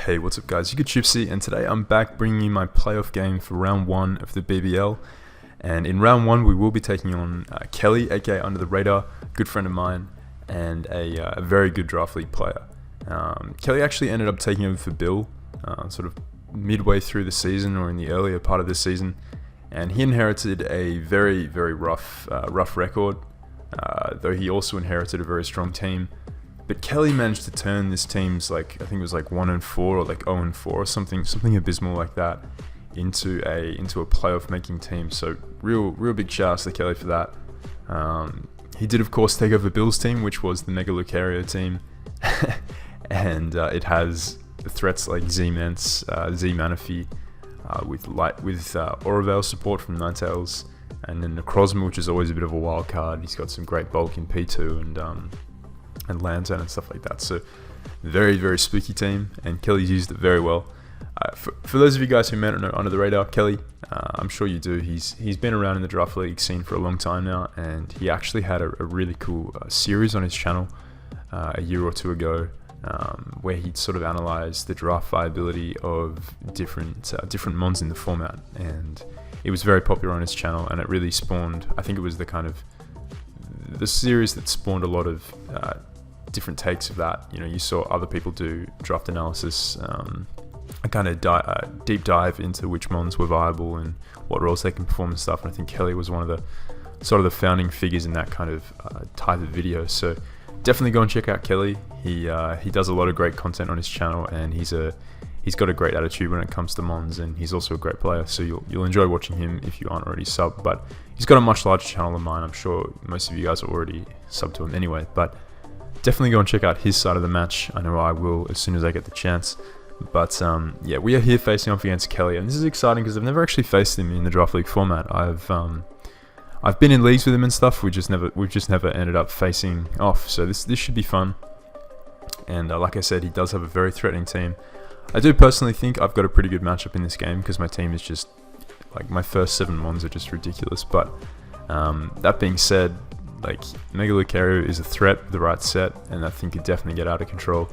Hey, what's up guys, you could Chipsy, and today I'm back bringing you my playoff game for round 1 of the BBL. And in round 1 we will be taking on Kelly, aka UnderTheRadar, good friend of mine, and a very good draft league player. Kelly actually ended up taking over for Bill, sort of midway through the season or in the earlier part of the season, and he inherited a very rough record, though he also inherited a very strong team. But Kelly managed to turn this team's, I think it was 1-4 or 0-4 or something abysmal like that into a playoff making team. So real big shout outs to Kelly for that. He did of course take over Bill's team, which was the Mega Lucario team, and it has threats like Z-Mance, Z-Manaphy, with Aurorvale support from Ninetales, and then Necrozma, which is always a bit of a wild card. He's got some great bulk in P2 and Lantern and stuff like that. So very spooky team, and Kelly's used it very well. For those of you guys who may not know UnderTheRadar, Kelly, I'm sure you do, he's been around in the draft league scene for a long time now, and he actually had a really cool series on his channel a year or two ago, where he'd sort of analysed the draft viability of different mons in the format, and it was very popular on his channel, and it really spawned, I think it was the series that spawned a lot of different takes of that. You know, you saw other people do draft analysis, a kind of deep dive into which mons were viable and what roles they can perform and stuff. And I think Kelly was one of the founding figures in that kind of type of video. So definitely go and check out Kelly. He does a lot of great content on his channel, and he's got a great attitude when it comes to mons, and he's also a great player. So you'll enjoy watching him if you aren't already subbed. But he's got a much larger channel than mine. I'm sure most of you guys are already subbed to him anyway. But definitely go and check out his side of the match. I know I will as soon as I get the chance. But yeah, we are here facing off against Kelly, and this is exciting because I've never actually faced him in the draft league format. I've been in leagues with him and stuff. We've just never ended up facing off. So this should be fun. And like I said, he does have a very threatening team. I do personally think I've got a pretty good matchup in this game because my team is just my first 7 mons are just ridiculous. But that being said, Mega Lucario is a threat with the right set, and that thing could definitely get out of control.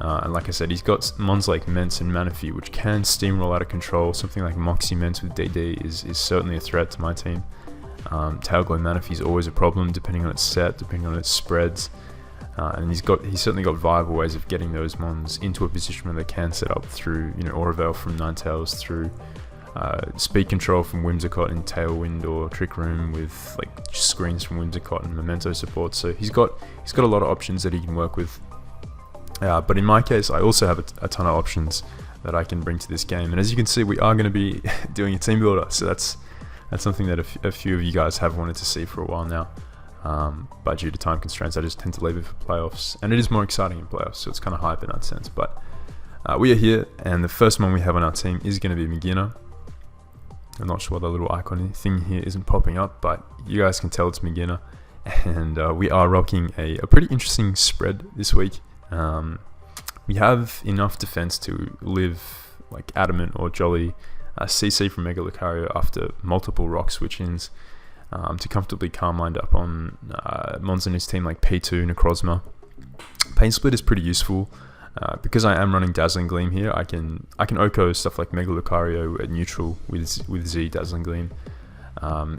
And like I said, he's got mons like Mence and Manaphy, which can steamroll out of control. Something like Moxie Mence with DD is certainly a threat to my team. Tailglow Manaphy is always a problem depending on its set, depending on its spreads. And he's certainly got viable ways of getting those mons into a position where they can set up through, Aurorvale from Ninetales, through speed control from Whimsicott in Tailwind or Trick Room with screens from Whimsicott and Memento support. So he's got a lot of options that he can work with. But in my case, I also have a ton of options that I can bring to this game. And as you can see, we are going to be doing a team builder. So that's something that a few of you guys have wanted to see for a while now. But due to time constraints, I just tend to leave it for playoffs, and it is more exciting in playoffs, so it's kind of hype in that sense. But we are here, and the first one we have on our team is going to be Magina. I'm not sure why the little icon thing here isn't popping up, but you guys can tell it's Magina, and we are rocking a pretty interesting spread this week. We have enough defense to live Adamant or Jolly CC from Mega Lucario after multiple rock switch-ins, to comfortably Carmine up on mons in his team like P2, Necrozma. Pain Split is pretty useful. Because I am running Dazzling Gleam here, I can Oko stuff like Mega Lucario at neutral with Z Dazzling Gleam.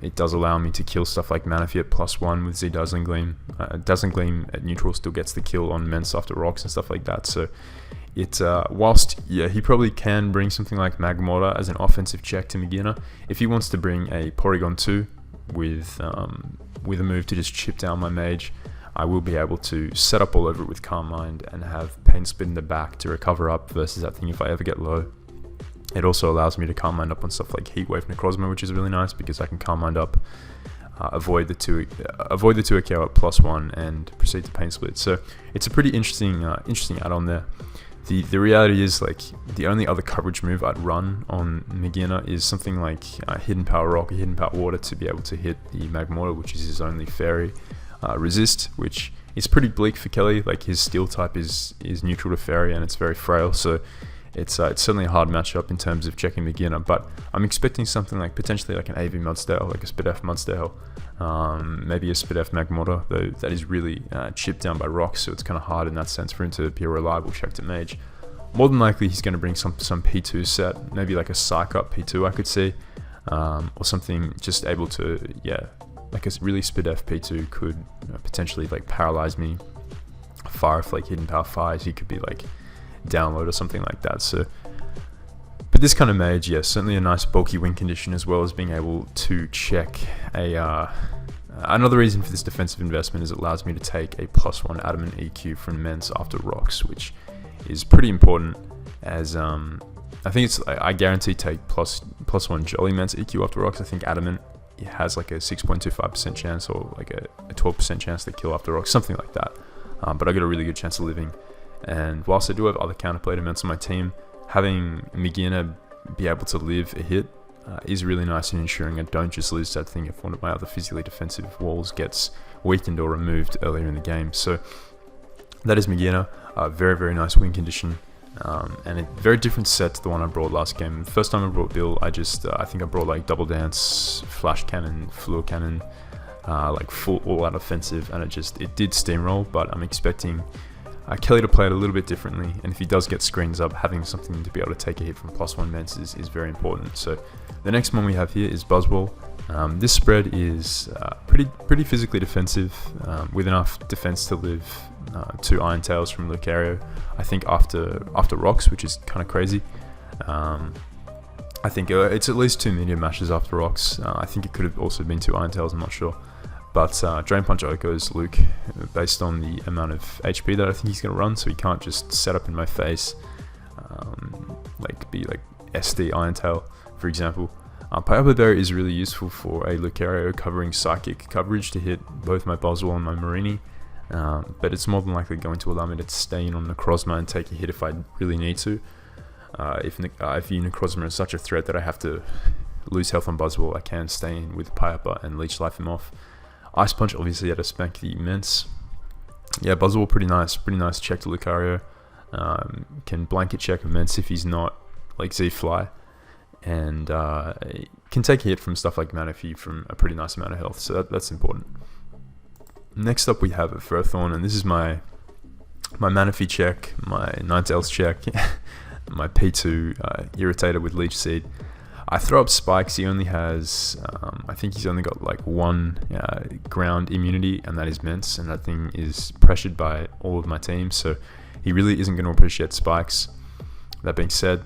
It does allow me to kill stuff like Manaphy at +1 with Z Dazzling Gleam. Dazzling Gleam at neutral still gets the kill on Mence after rocks and stuff like that. So it whilst he probably can bring something like Magmortar as an offensive check to Magina, if he wants to bring a Porygon 2 with a move to just chip down my mage, I will be able to set up all over it with Calm Mind and have Pain Split in the back to recover up versus that thing if I ever get low. It also allows me to Calm Mind up on stuff like Heatwave Necrozma, which is really nice because I can Calm Mind up, avoid the 2 KO at +1 and proceed to Pain Split. So it's a pretty interesting add-on there. The reality is the only other coverage move I'd run on Magina is something like Hidden Power Rock or Hidden Power Water to be able to hit the Magmortar, which is his only fairy resist, which is pretty bleak for Kelly. His steel type is neutral to fairy, and it's very frail, so it's certainly a hard matchup in terms of checking Magina. But I'm expecting something potentially an AV Mudsdale, a Spidef Mudsdale, maybe a Spidef Magmortar, though that is really chipped down by rocks, so it's kind of hard in that sense for him to be a reliable check to mage. more than likely he's going to bring some P2 set, maybe like a Psych Up P2 I could see, or something just able to, like a really speed F P2 could potentially like paralyze me. Fire if like hidden power fires, he could be like download or something like that. So, but this kind of mage, certainly a nice bulky win condition, as well as being able to check a. Another reason for this defensive investment is it allows me to take a +1 adamant EQ from Mence after rocks, which is pretty important, as I think I guarantee take +1 Jolly Mence EQ after rocks. I think adamant it has like a 6.25% chance or like a 12% chance to kill after rocks, something like that. But I got a really good chance of living. And whilst I do have other counterplay elements on my team, having Migina be able to live a hit is really nice in ensuring I don't just lose that thing if one of my other physically defensive walls gets weakened or removed earlier in the game. So that is Migina, a very, very nice win condition. And a very different set to the one I brought last game. The first time I brought Bill, I think I brought like Double Dance, Flash Cannon, Fluor Cannon, like full all-out offensive, and it did steamroll. But I'm expecting Kelly to play it a little bit differently, and if he does get screens up, having something to be able to take a hit from +1 Mence is very important. So the next one we have here is Buzzwall. This spread is pretty physically defensive, with enough defense to live 2 Iron Tails from Lucario, I think after rocks, which is kind of crazy. I think it's at least 2 medium mashes after rocks. I think it could have also been 2 Iron Tails, I'm not sure. But Drain Punch Oko's Luke, based on the amount of HP that I think he's going to run, so he can't just set up in my face, be like SD Iron Tail, for example. Pineapple Berry is really useful for a Lucario covering psychic coverage to hit both my Buzzwall and my Marini, but it's more than likely going to allow me to stay in on Necrozma and take a hit if I really need to. If view Necrozma is such a threat that I have to lose health on Buzzwall, I can stay in with Pineapple and Leech Life him off. Ice Punch obviously had to spank the Mence. Buzzwall pretty nice check to Lucario. Can blanket check a Mence if he's not like Z-Fly, and can take a hit from stuff like Manaphy from a pretty nice amount of health, so that's important. Next up we have a Furthorn, and this is my Manaphy check, my Ninetales check, my P2 Irritator with Leech Seed. I throw up spikes. He only has, I think he's only got like 1 ground immunity, and that is Mence, and that thing is pressured by all of my team, so he really isn't going to appreciate spikes. That being said,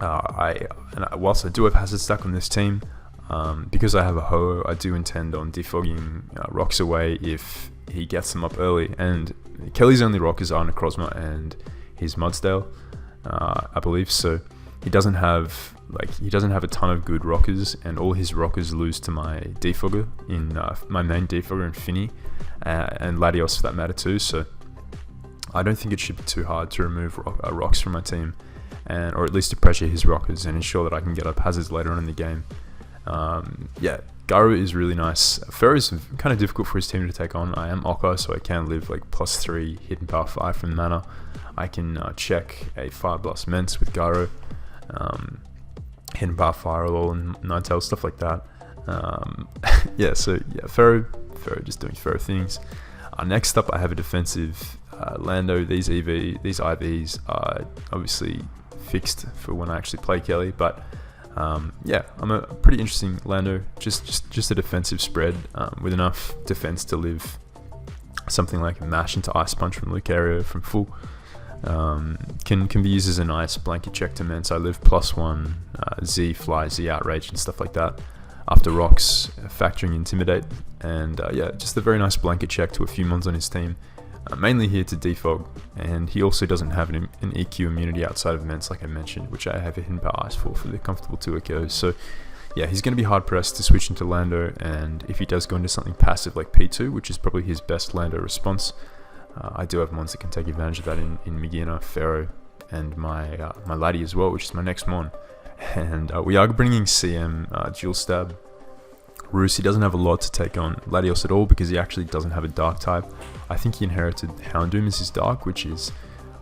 whilst I do have Hazard Stack on this team, because I have a Ho, I do intend on defogging rocks away if he gets them up early, and Kelly's only rockers are Necrozma and his Mudsdale, I believe, so he doesn't have a ton of good rockers, and all his rockers lose to my defogger in my main defogger in Finny, and Latios for that matter too. So I don't think it should be too hard to remove rocks from my team, or at least to pressure his rockers and ensure that I can get up hazards later on in the game. Garu is really nice. Ferro is kind of difficult for his team to take on. I am Oko, so I can live like +3 hidden power 5 from mana. I can check a Fire Blast Mence with Garu. Hidden power Firewall and Ninetales, stuff like that. Ferro just doing Ferro things. Next up I have a defensive Lando. These IVs are obviously fixed for when I actually play Kelly, but I'm a pretty interesting Lando, just a defensive spread with enough defense to live something like a mash into Ice Punch from Lucario from full. Can be used as a nice blanket check to Mence. I live +1 Z Fly, Z Outrage and stuff like that after rocks, factoring Intimidate, and just a very nice blanket check to a few mons on his team, mainly here to defog, and he also doesn't have an EQ immunity outside of Mence, like I mentioned, which I have a hidden power ice for the comfortable 2 echoes. So he's going to be hard pressed to switch into Lando, and if he does go into something passive like P2, which is probably his best Lando response, I do have mons that can take advantage of that in Migina, Pharaoh, and my Laddie as well, which is my next mon. And we are bringing CM Dual Stab. Roos, he doesn't have a lot to take on Latios at all because he actually doesn't have a dark type. I think he inherited Houndoom as his dark, which is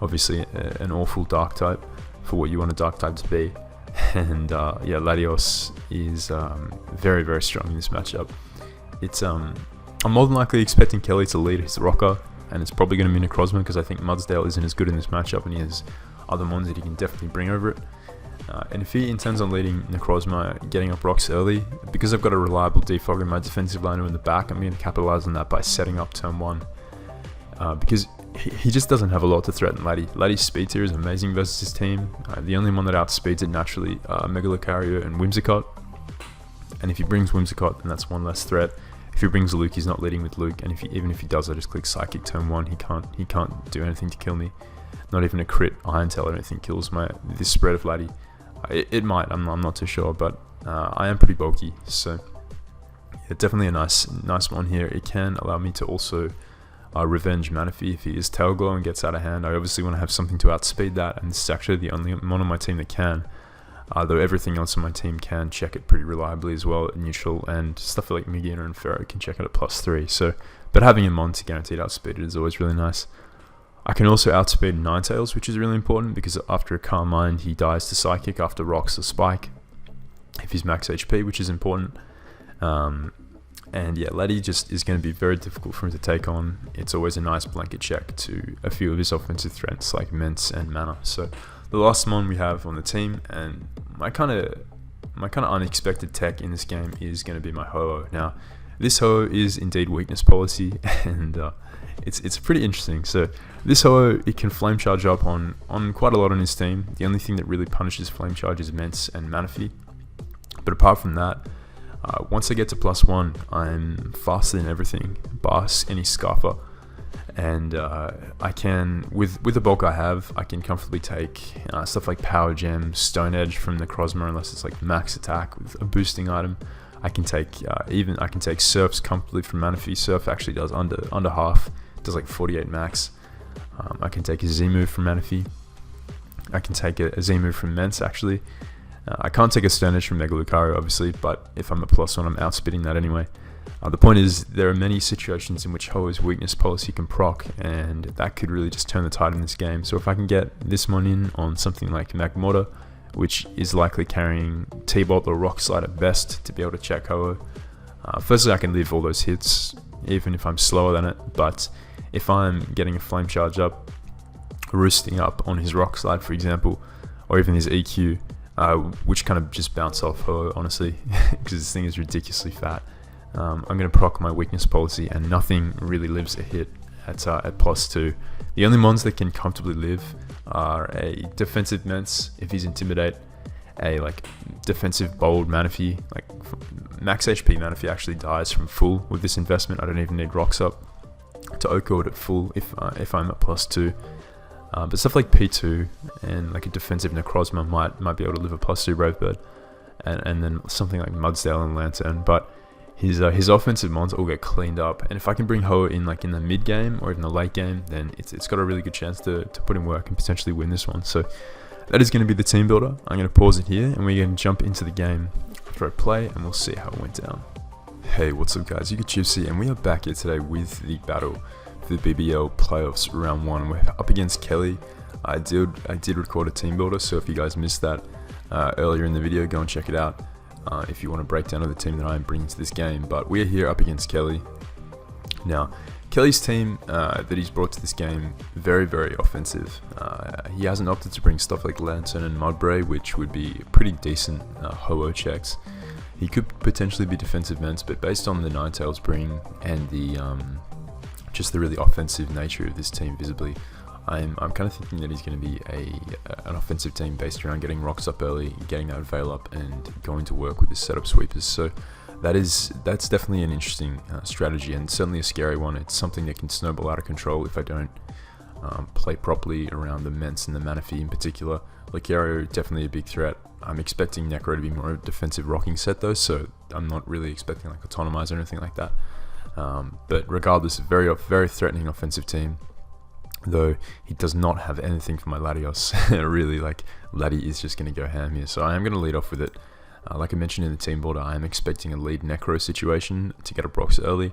obviously an awful dark type for what you want a dark type to be. And Latios is very, very strong in this matchup. I'm more than likely expecting Kelly to lead his rocker, and it's probably going to be Necrozma because I think Mudsdale isn't as good in this matchup, and he has other mons that he can definitely bring over it. And if he intends on leading Necrozma, getting up rocks early, because I've got a reliable defog in my defensive liner in the back, I'm going to capitalize on that by setting up turn 1. Because he just doesn't have a lot to threaten Laddie. Laddie's speed tier is amazing versus his team. The only one that outspeeds it naturally are Mega Lucario and Whimsicott. And if he brings Whimsicott, then that's one less threat. If he brings Luke, he's not leading with Luke. And even if he does, I just click Psychic turn 1. He can't do anything to kill me. Not even a crit Iron Tail, I don't think, kills this spread of Laddie. It might, I'm not too sure, but I am pretty bulky, so yeah, definitely a nice one here. It can allow me to also revenge Manaphy if he is Tail Glow and gets out of hand. I obviously want to have something to outspeed that, and this is actually the only one on my team that can, though everything else on my team can check it pretty reliably as well at neutral, and stuff like Mugina and Pharaoh can check it at +3, so, but having a mon to guaranteed outspeed it is always really nice. I can also outspeed Ninetales, which is really important because after a Calm Mind, he dies to Psychic after Rocks or Spike if he's max HP, which is important. And yeah, Laddie just is going to be very difficult for him to take on. It's always a nice blanket check to a few of his offensive threats like Mince and Mana. So the last mon we have on the team, and my kind of unexpected tech in this game is going to be my Ho-Oh. Now, this Ho-Oh is indeed weakness policy, and it's pretty interesting. So this Ho-Oh, it can flame charge up on quite a lot on his team. The only thing that really punishes flame charge is Mence and Manaphy. But apart from that, once I get to +1, I'm faster than everything, bar any Scarfer. And I can, with the bulk I have, I can comfortably take stuff like Power Gem, Stone Edge from the Necrozma, unless it's like max attack with a boosting item. I can take Surfs comfortably from Manaphy. Surf actually does under half, does like 48 max. I can take a Z move from Manaphy. I can take a Z move from Mence actually. I can't take a Stone Edge from Mega Lucario obviously, but if I'm at +1, I'm outspeeding that anyway. The point is, there are many situations in which Ho-Oh's weakness policy can proc, and that could really just turn the tide in this game. So if I can get this one in on something like Magmortar, which is likely carrying T-Bolt or Rock Slide at best to be able to check Ho-Oh. Firstly, I can live all those hits, even if I'm slower than it, but if I'm getting a Flame Charge up, roosting up on his Rock Slide, for example, or even his EQ, which kind of just bounce off Ho-Oh, honestly, because this thing is ridiculously fat. I'm going to proc my weakness policy, and nothing really lives a hit at +2. The only mons that can comfortably live are a defensive Mence if he's Intimidate, a like defensive Bold Manaphy, like max HP Manaphy actually dies from full with this investment. I don't even need Rocks up to Oko it at full if I'm at +2. But stuff like P2 and like a defensive Necrozma might be able to live a +2 Brave Bird, and then something like Mudsdale and Lantern, but his offensive mons all get cleaned up, and if I can bring Ho in like in the mid game or even the late game, then it's got a really good chance to put in work and potentially win this one. So that is going to be the team builder. I'm going to pause it here, and we're going to jump into the game after I play, and we'll see how it went down. Hey, what's up guys, Chipsy, and we are back here today with the battle for the BBL Playoffs round 1. We're up against Kelly. I did record a team builder, so if you guys missed that earlier in the video, go and check it out. If you want a breakdown of the team that I am bringing to this game, but we're here up against Kelly. Now, Kelly's team that he's brought to this game, very, very offensive. He hasn't opted to bring stuff like Lantern and Mudbray, which would be pretty decent Ho-Oh checks. He could potentially be defensive Mence, but based on the Ninetales bring and the just the really offensive nature of this team visibly, I'm kind of thinking that he's going to be an offensive team based around getting Rocks up early, getting that Veil up, and going to work with his setup sweepers. So that's definitely an interesting strategy, and certainly a scary one. It's something that can snowball out of control if I don't play properly around the Mence and the Manaphy in particular. Lucario, definitely a big threat. I'm expecting Necro to be more of a defensive rocking set though, so I'm not really expecting like Autonomize or anything like that. But regardless, very, very threatening offensive team. Though he does not have anything for my Latios. Really, like, Laddie is just going to go ham here. So I am going to lead off with it. Like I mentioned in the team builder, I am expecting a lead Necro situation to get a Brox early.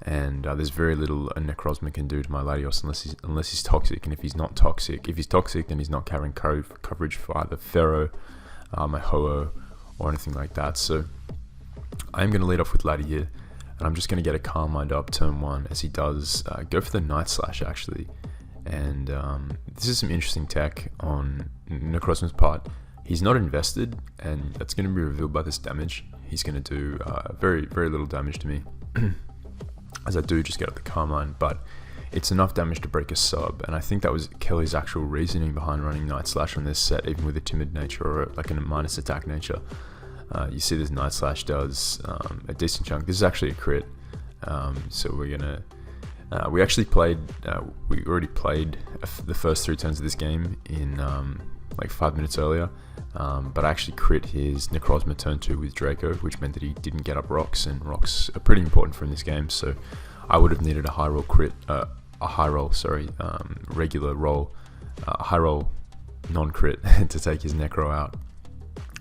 And there's very little a Necrozma can do to my Latios unless he's toxic. And if he's not toxic, if he's toxic, then he's not carrying coverage for either Pharaoh, my Ho-Oh, or anything like that. So I am going to lead off with Laddie here. And I'm just going to get a Calm Mind up turn 1 as he does go for the Night Slash actually. And this is some interesting tech on Necrozma's part. He's not invested, and that's going to be revealed by this damage. He's going to do very, very little damage to me, as I do just get up the Carmine, but it's enough damage to break a sub, and I think that was Kelly's actual reasoning behind running Night Slash on this set, even with a timid nature or like a minus attack nature. You see this Night Slash does a decent chunk. This is actually a crit, so we're going to... we already played the first 3 turns of this game in like 5 minutes earlier, but I actually crit his Necrozma turn 2 with Draco, which meant that he didn't get up rocks, and rocks are pretty important for him this game, so I would have needed a high roll regular roll, high roll non-crit to take his Necro out.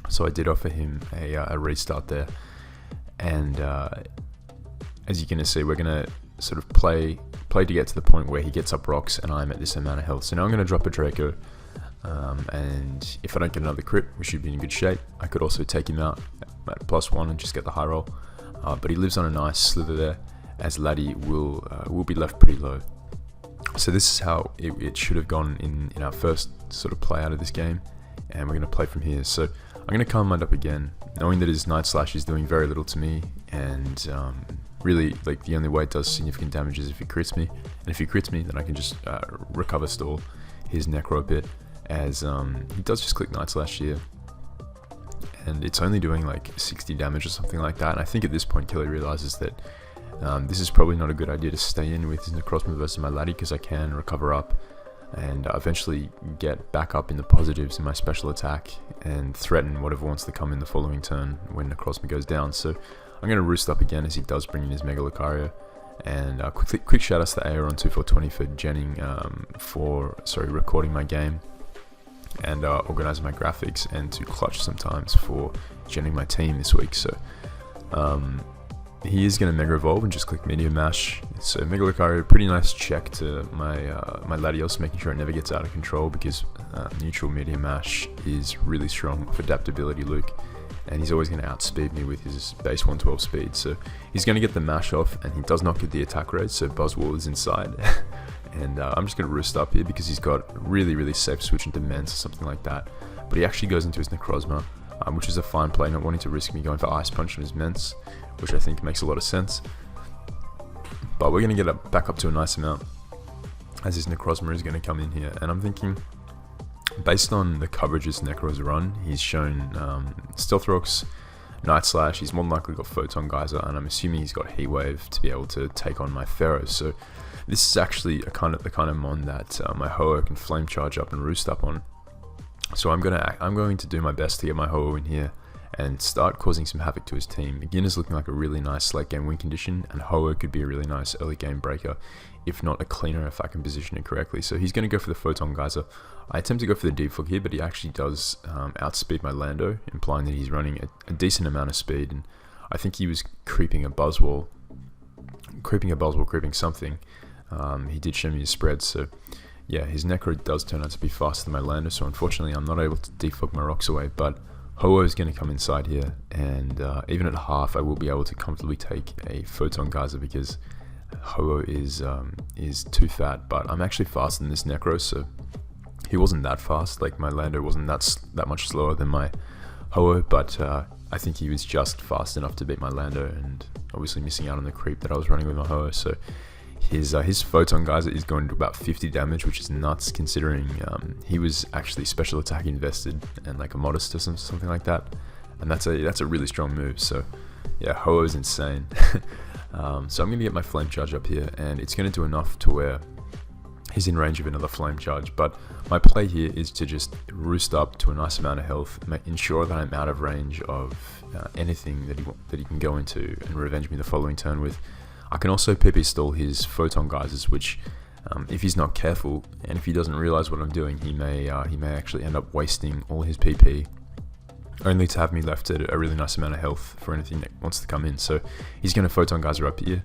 So I did offer him a restart there, and as you're going to see, we're going to sort of play to get to the point where he gets up rocks and I'm at this amount of health. So now I'm going to drop a Draco, and if I don't get another crit, we should be in good shape. I could also take him out at +1 and just get the high roll, but he lives on a nice slither there, as Laddie will be left pretty low. So this is how it should have gone in our first sort of play out of this game, and we're going to play from here. So I'm going to calm mind up again, knowing that his Night Slash is doing very little to me, and really, like, the only way it does significant damage is if he crits me, and if he crits me, then I can just recover stall his Necro a bit, as he does just click Night Slash here, and it's only doing like 60 damage or something like that. And I think at this point Kelly realizes that this is probably not a good idea to stay in with his Necrozma versus my Laddie, because I can recover up and eventually get back up in the positives in my special attack and threaten whatever wants to come in the following turn when Necrozma goes down. So I'm going to roost up again as he does bring in his Mega Lucario. And quick shout outs to Aeron2420 for recording my game and organizing my graphics, and to Clutch sometimes for genning my team this week. So he is going to Mega Evolve and just click Meteor Mash. So Mega Lucario, pretty nice check to my Latios, making sure it never gets out of control, because neutral Meteor Mash is really strong for adaptability Luke, and he's always going to outspeed me with his base 112 speed. So he's going to get the mash off, and he does not get the attack rate, so Buzzwall is inside. And I'm just going to roost up here because he's got really, really safe switch into Mence or something like that. But he actually goes into his Necrozma, which is a fine play, not wanting to risk me going for Ice Punch on his Mence, which I think makes a lot of sense. But we're going to get back up to a nice amount, as his Necrozma is going to come in here. And I'm thinking, based on the coverages Necro's run, he's shown Stealth Rocks, Night Slash, he's more than likely got Photon Geyser, and I'm assuming he's got Heat Wave to be able to take on my Pharaoh. So this is actually the kind of mon that my Ho-Oh can Flame Charge up and Roost up on. So I'm going to do my best to get my Ho-Oh in here and start causing some havoc to his team. Begin is looking like a really nice late game win condition, and Ho-Oh could be a really nice early game breaker, if not a cleaner if I can position it correctly. So he's going to go for the Photon Geyser. I attempt to go for the Defog here, but he actually does outspeed my Lando, implying that he's running a decent amount of speed, and I think he was creeping a Buzzwall, creeping something. He did show me his spread, so yeah, his Necro does turn out to be faster than my Lando, so unfortunately I'm not able to defog my rocks away, but Ho-Oh is going to come inside here, and even at half I will be able to comfortably take a Photon Geyser, because Ho-Oh is too fat. But I'm actually faster than this Necro, so he wasn't that fast. Like, my Lando wasn't that much slower than my Ho-Oh, but I think he was just fast enough to beat my Lando, and obviously missing out on the creep that I was running with my Ho-Oh. So his Photon Geyser is going to about 50 damage, which is nuts considering he was actually special attack invested and like a Modest or something like that, and that's a really strong move. So yeah, Ho-Oh is insane. So I'm going to get my Flame Charge up here, and it's going to do enough to where he's in range of another Flame Charge. But my play here is to just roost up to a nice amount of health, ensure that I'm out of range of anything that he can go into and revenge me the following turn with. I can also PP stall his Photon Geysers, which if he's not careful and if he doesn't realize what I'm doing, he may actually end up wasting all his PP, only to have me left at a really nice amount of health for anything that wants to come in. So he's going to Photon Geyser up here,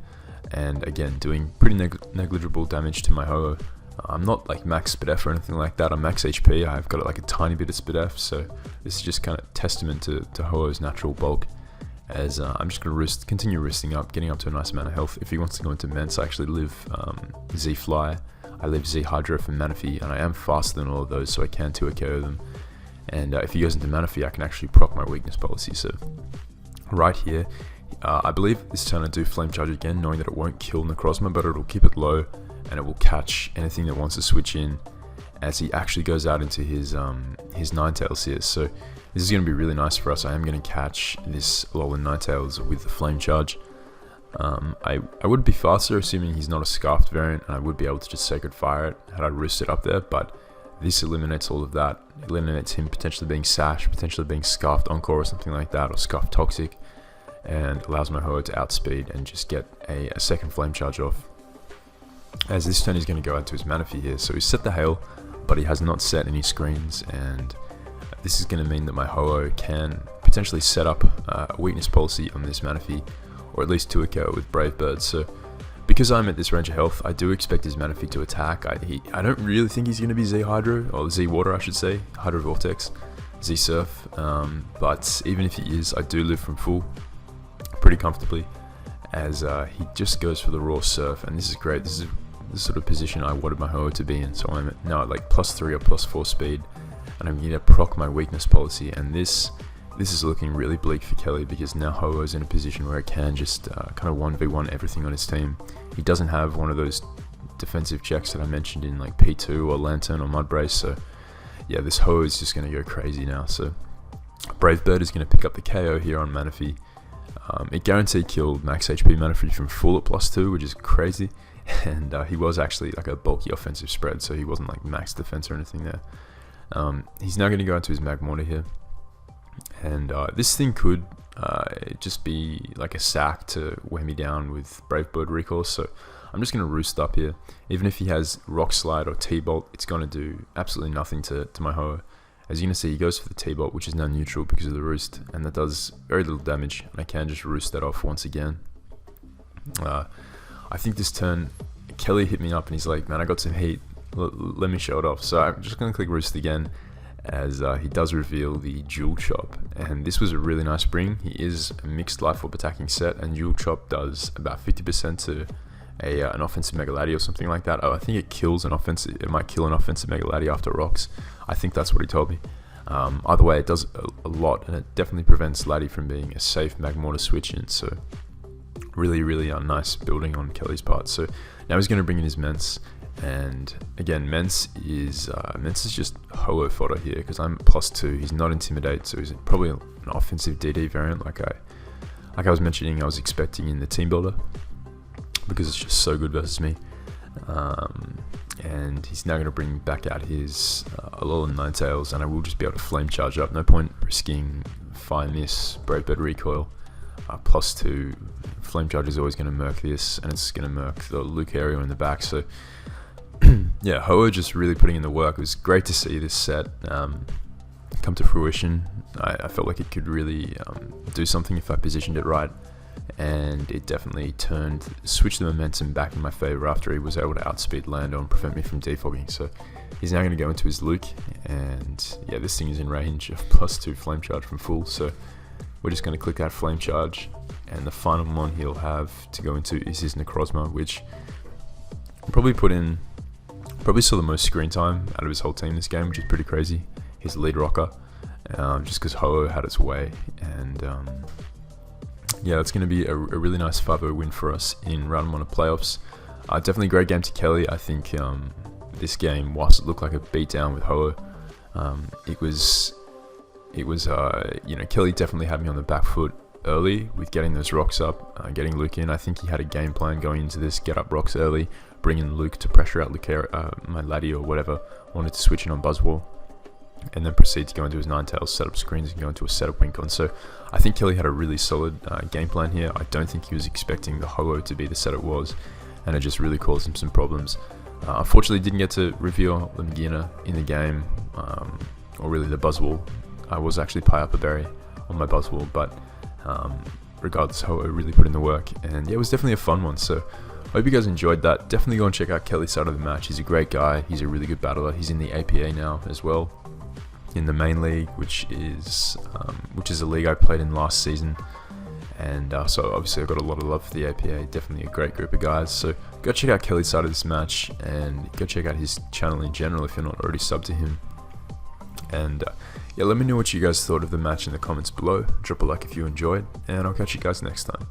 and again doing pretty negligible damage to my Ho-Oh. I'm not like max SpDef or anything like that. I'm max HP. I've got like a tiny bit of SpDef, so this is just kind of testament to Ho-Oh's natural bulk. As I'm just going to continue roosting up, getting up to a nice amount of health. If he wants to go into Mence, I actually live Z-Fly. I leave Z Hydro for Manaphy, and I am faster than all of those, so I can 2 KO them. And if he goes into Manaphy, I can actually proc my weakness policy. So right here, I believe this turn I do Flame Charge again, knowing that it won't kill Necrozma, but it'll keep it low, and it will catch anything that wants to switch in as he actually goes out into his Ninetales here. So this is going to be really nice for us. I am going to catch this Alolan Ninetales with the Flame Charge. I would be faster, assuming he's not a Scarfed variant, and I would be able to just Sacred Fire it had I roosted up there, but this eliminates all of that. It eliminates him potentially being Sash, potentially being Scarfed Encore or something like that, or Scarfed Toxic, and allows my Ho-Oh to outspeed and just get a second Flame Charge off. As this turn he's going to go out to his Manaphy here, so he's set the Hail, but he has not set any screens, and this is going to mean that my Ho-Oh can potentially set up a weakness policy on this Manaphy, or at least 2 KO with Brave Bird. So because I'm at this range of health, I do expect his Manaphy to attack. I don't really think he's going to be Z Hydro, or Z Water I should say, Hydro Vortex, Z Surf, but even if he is, I do live from full pretty comfortably, as he just goes for the Raw Surf, and this is great. This is the sort of position I wanted my Ho-Oh to be in, so I'm now at like +3 or +4 speed, and I'm going to proc my weakness policy, and this is looking really bleak for Kelly, because now Ho-Oh's in a position where it can just kind of 1v1 everything on his team. He doesn't have one of those defensive checks that I mentioned in like P2 or Lantern or Mud Brace, so yeah, this Ho-Oh is just going to go crazy now. So Brave Bird is going to pick up the KO here on Manaphy. It guaranteed killed max HP Manaphy from full at +2, which is crazy, and he was actually like a bulky offensive spread, so he wasn't like max defense or anything there. He's now going to go into his Magmortar here, and this thing could just be like a sack to wear me down with Brave Bird Recall, so I'm just going to roost up here. Even if he has Rock Slide or T-Bolt, it's going to do absolutely nothing to my Ho-Oh. As you're going to see, he goes for the T-Bolt, which is now neutral because of the roost, and that does very little damage, and I can just roost that off once again. I think this turn, Kelly hit me up and he's like, man, I got some heat, let me show it off. So I'm just going to click roost again, as he does reveal the Dual Chop, and this was a really nice bring. He is a mixed life orb attacking set, and Dual Chop does about 50% to an offensive Mega Lati or something like that. Oh, I think it kills an offensive, it might kill an offensive Mega Lati after rocks. I think that's what he told me. Either way, it does a lot, and it definitely prevents Lati from being a safe Magmortar switch in, so really nice building on Kelly's part. So now he's going to bring in his Mence, and again, Mence is just Ho-Oh fodder here, because I'm +2, he's not Intimidate, so he's probably an offensive DD variant like I was mentioning I was expecting in the Team Builder, because it's just so good versus me. And he's now going to bring back out his Alolan Ninetales, and I will just be able to Flame Charge up. No point risking Fire Miss, Brave Bird Recoil, +2. Flame Charge is always going to murk this, and it's going to murk the Lucario in the back. So yeah, Ho-Oh just really putting in the work. It was great to see this set come to fruition. I felt like it could really do something if I positioned it right, and it definitely switched the momentum back in my favor after he was able to outspeed Lando and prevent me from defogging. So he's now going to go into his Luke, and yeah, this thing is in range of +2 Flame Charge from full, so we're just going to click that Flame Charge, and the final one he'll have to go into is his Necrozma, which probably saw the most screen time out of his whole team this game, which is pretty crazy. His lead rocker, just because Ho-Oh had its way, and yeah, it's going to be a really nice 5-0 win for us in round 1 of playoffs. Definitely a great game to Kelly. I think this game, whilst it looked like a beatdown with Ho-Oh, it was Kelly definitely had me on the back foot early with getting those rocks up, getting Luke in. I think he had a game plan going into this: get up rocks early, bring in Luke to pressure out my Lati or whatever wanted to switch in on Buzzwole, and then proceed to go into his Ninetales, set up screens, and go into a setup Wincon. So I think Kelly had a really solid game plan here. I don't think he was expecting the Ho-Oh to be the set it was, and it just really caused him some problems. Unfortunately, didn't get to reveal the Magearna in the game, or really the Buzzwole. I was actually Piper Berry on my Buzzwole, but regardless, Ho-Oh really put in the work, and yeah, it was definitely a fun one. So hope you guys enjoyed that. Definitely go and check out Kelly's side of the match. He's a great guy. He's a really good battler. He's in the APA now as well, in the main league, which is a league I played in last season, And so obviously I've got a lot of love for the APA, definitely a great group of guys. So go check out Kelly's side of this match, and go check out his channel in general if you're not already subbed to him. And yeah, let me know what you guys thought of the match in the comments below. Drop a like if you enjoyed, and I'll catch you guys next time.